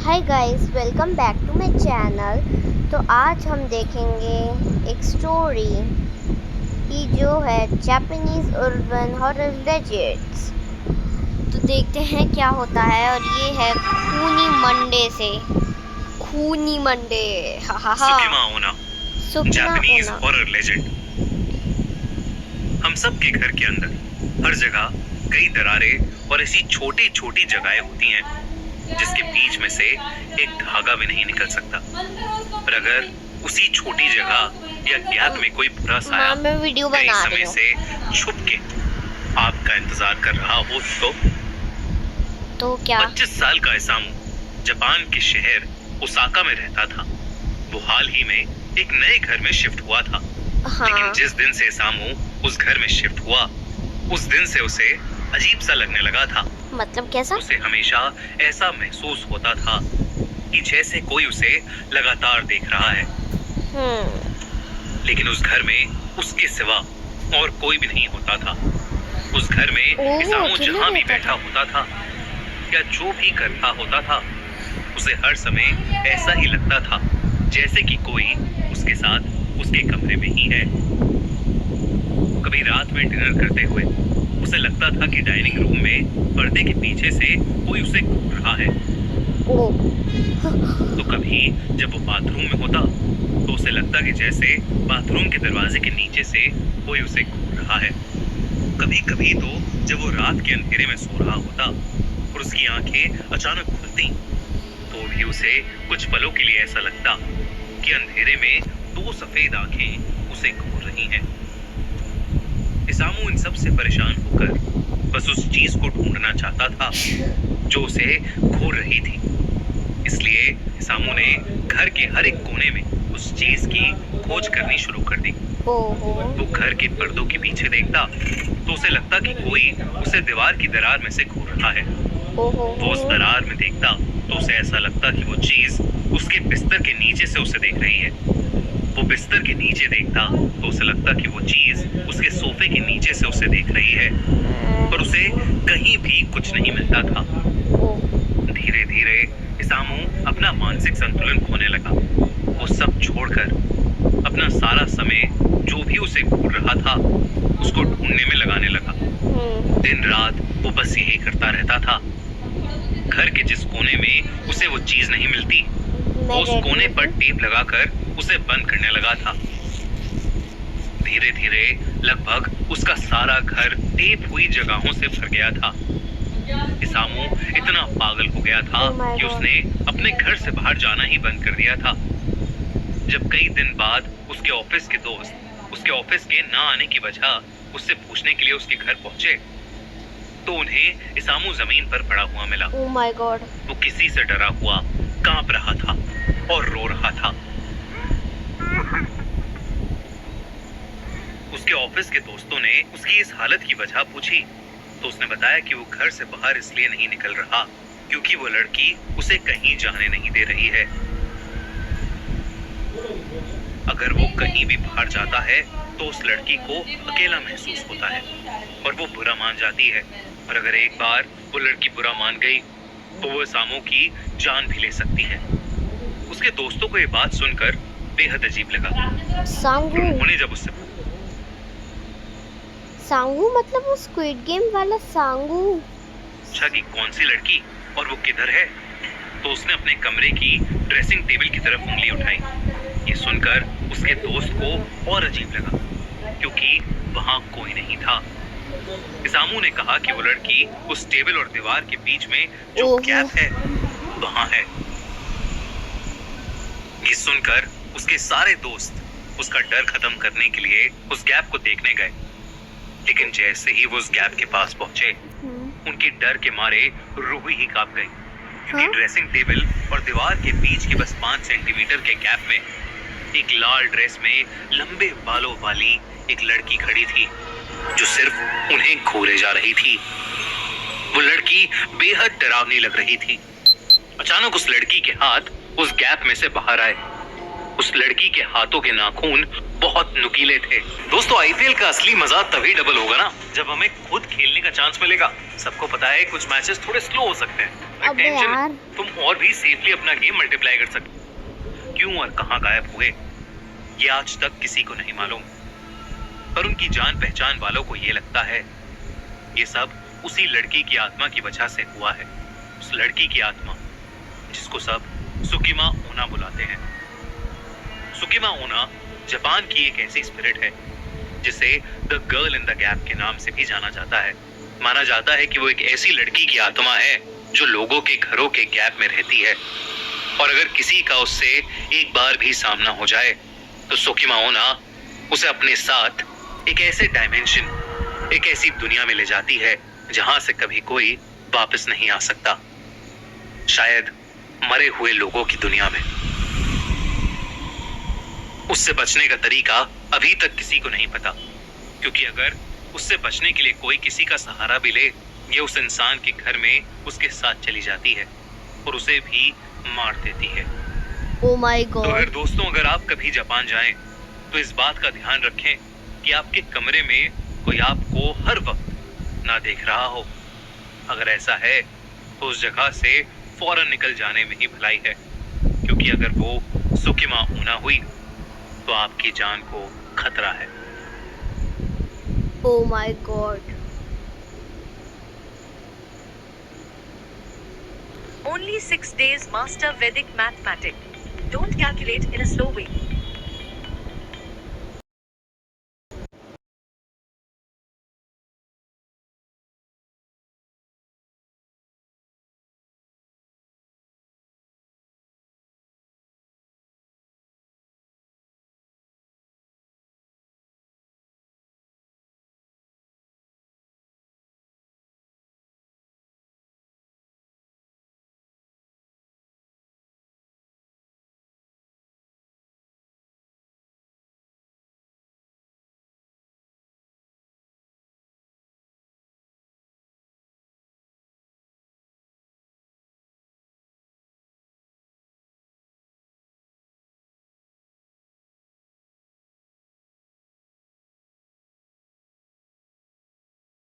Hi guys, welcome back to my channel. तो आज हम देखेंगे एक स्टोरी की जो है जापानीज अर्बन हॉरर लेजेंड्स। तो देखते हैं क्या होता है। और ये है खूनी मंडे से खूनी मंडे। हा हा हा। सुकिमा ओना, सुकिना जापानीज ओना। Horror legend. हम सब के घर के अंदर हर जगह कई दरारें और ऐसी छोटी छोटी जगहें होती हैं जिसके बीच में से एक धागा भी नहीं निकल सकता। पर अगर उसी छोटी जगह या गैप में कोई बुरा साया माँ, मैं वीडियो कई बना रही समय हूँ। से छुप के आपका इंतजार कर रहा हो तो क्या? 25 साल का इसामू जापान के शहर ओसाका में रहता था। वो हाल ही में एक नए घर में शिफ्ट हुआ था। लेकिन हाँ, जिस दिन से सामू उस घर में शिफ्ट हुआ, उस दिन से उसे अजीब सा लगने लगा था। मतलब कैसा? उसे हमेशा ऐसा महसूस होता था कि जैसे कोई उसे लगातार देख रहा है। लेकिन उस घर में उसके सिवा और कोई भी नहीं होता था। उस घर में वो इसामू अकेले जहां भी रहता बैठा था। होता था या जो भी कर रहा होता था, उसे हर समय ऐसा ही लगता था जैसे कि कोई उसके साथ उसके कमरे में ही है। कभी रात में डिनर करते हुए उसे लगता था कि डाइनिंग रूम में पर्दे के पीछे से कोई उसे घूर रहा है। ओ, तो कभी जब वो बाथरूम में होता तो उसे लगता कि जैसे बाथरूम के दरवाजे के नीचे से कोई उसे घूर रहा है। कभी कभी तो जब वो रात के अंधेरे में सो रहा होता और उसकी आंखें अचानक खुलती, तो भी उसे कुछ पलों के लिए ऐसा लगता कि अंधेरे में दो सफेद आंखें उसे घूर रही हैं। इसामू इन सब से परेशान होकर बस उस चीज को ढूंढना चाहता था जो उसे घूर रही थी। इसलिए इसामू ने घर के हर एक कोने में उस चीज की खोज करनी शुरू कर दी। ओहो, वो घर के पर्दों के पीछे देखता तो उसे लगता कि कोई उसे दीवार की दरार में से घूर रहा है। ओहो, वो उस दरार में देखता तो उसे ऐसा लगता कि वो चीज उसके बिस्तर के नीचे से उसे देख रही है। वो बिस्तर के नीचे देखता तो उसे लगता कि वो चीज उसके सोफे के नीचे से उसे देख रही है। पर उसे कहीं भी कुछ नहीं मिलता था। ओ, धीरे धीरे इसामू अपना मानसिक संतुलन खोने लगा। वो सब छोड़कर अपना सारा समय जो भी उसे घूर रहा था उसको ढूंढने में लगाने लगा। दिन रात वो बस यही करता रहता था। घर के जिस कोने में उसे वो चीज नहीं मिलती, वो उस कोने पर टेप लगाकर उसे बंद करने लगा था। धीरे धीरे लगभग उसका सारा घर टेप हुई जगहों से भर गया था। इसामू इतना पागल हो गया था Oh my कि God. उसने अपने घर से बाहर जाना ही बंद कर दिया था। जब कई दिन बाद उसके ऑफिस के दोस्त उसके ऑफिस के ना आने की वजह उससे पूछने के लिए उसके घर पहुंचे, तो उन्हें इसामू जमीन पर पड़ा हुआ मिला। Oh my God. वो किसी से डरा हुआ कांप रहा था और रो रहा था। उसके ऑफिस के दोस्तों ने उसकी इस हालत की वजह पूछी तो उसने बताया कि वो घर से बाहर इसलिए नहीं निकल रहा क्योंकि वो लड़की उसे कहीं जाने नहीं दे रही है। अगर वो कहीं भी बाहर जाता है तो उस लड़की को अकेला महसूस होता है और वो बुरा मान जाती है। और अगर एक बार वो लड़की बुरा मान गई तो वो इसामू की जान भी ले सकती है। उसके दोस्तों को ये बात सुनकर बेहद अजीब लगा। सांगू उन्होंने जब उससे सांगू मतलब वो स्क्विड गेम वाला सांगू। पूछा कि कौन सी लड़की और वो किधर है, तो उसने अपने कमरे की ड्रेसिंग टेबल की तरफ उंगली उठाई। ये सुनकर उसके दोस्त को और अजीब लगा क्योंकि वहां कोई नहीं था। इसामू ने कहा कि वो लड़की उस टेबल और दीवार के बीच में जो ओहो। गैप है वहां है। ये सुनकर उसके सारे दोस्त उसका डर खत्म करने के लिए उस गैप को देखने गए। लेकिन जैसे ही वो उस गैप के पास पहुंचे, उनके डर के मारे रूह ही कांप गई क्योंकि ड्रेसिंग टेबल और दीवार के बीच के बस 5 सेंटीमीटर के गैप में एक लाल ड्रेस में लंबे बालों वाली एक लड़की खड़ी थी जो सिर्फ उन्हें घूरे जा रही थी। वो लड़की बेहद डरावनी लग रही थी। अचानक उस लड़की के हाथ उस गैप में से बाहर आए। उस लड़की के हाथों के नाखून बहुत नुकीले थे। दोस्तों, आईपीएल का असली मजा तभी डबल होगा ना जब हमें खुद खेलने का चांस मिलेगा। सबको पता है कुछ मैचेस थोड़े स्लो हो सकते हैं, पर अबे टेंशन यार। नहीं, तुम और भी सेफली अपना गेम मल्टीप्लाई कर सकते हो। क्यों और कहां गायब हुए ये आज तक किसी को नहीं मालूम, पर उनकी जान पहचान वालों को ये लगता है ये सब उसी लड़की की आत्मा की वजह से हुआ है। उस लड़की की आत्मा जिसको सब सुकिमा ओना बुलाते हैं। सुकिमा ओना जापान की एक ऐसी स्पिरिट है जिसे the girl in the gap के नाम से भी जाना जाता है। माना जाता है कि वो एक ऐसी लड़की की आत्मा है जो लोगों के घरों के गैप में रहती है, और अगर किसी का उससे एक बार भी सामना हो जाए तो सुकिमा ओना उसे अपने साथ एक ऐसे डायमेंशन, एक ऐसी दुनिया में ले जाती है जहां से कभी कोई वापस नहीं आ सकता, शायद मरे हुए लोगों की दुनिया में। उससे बचने का तरीका अभी तक किसी को नहीं पता, क्योंकि अगर उससे बचने के लिए कोई किसी का सहारा भी ले, ये उस इंसान के घर में उसके साथ चली जाती है और उसे भी मार देती है। ओ माय तो अगर गॉड। दोस्तों, अगर आप कभी जापान जाएं तो इस बात का ध्यान रखें कि आपके कमरे में कोई आपको हर वक्त ना देख रहा हो। अगर ऐसा है तो उस जगह से फौरन निकल जाने में ही भलाई है, क्योंकि अगर वो सुकिमा ओना हुई तो आपकी जान को खतरा है। Oh my God. Only 6 days master Vedic mathematics. Don't calculate in a slow way.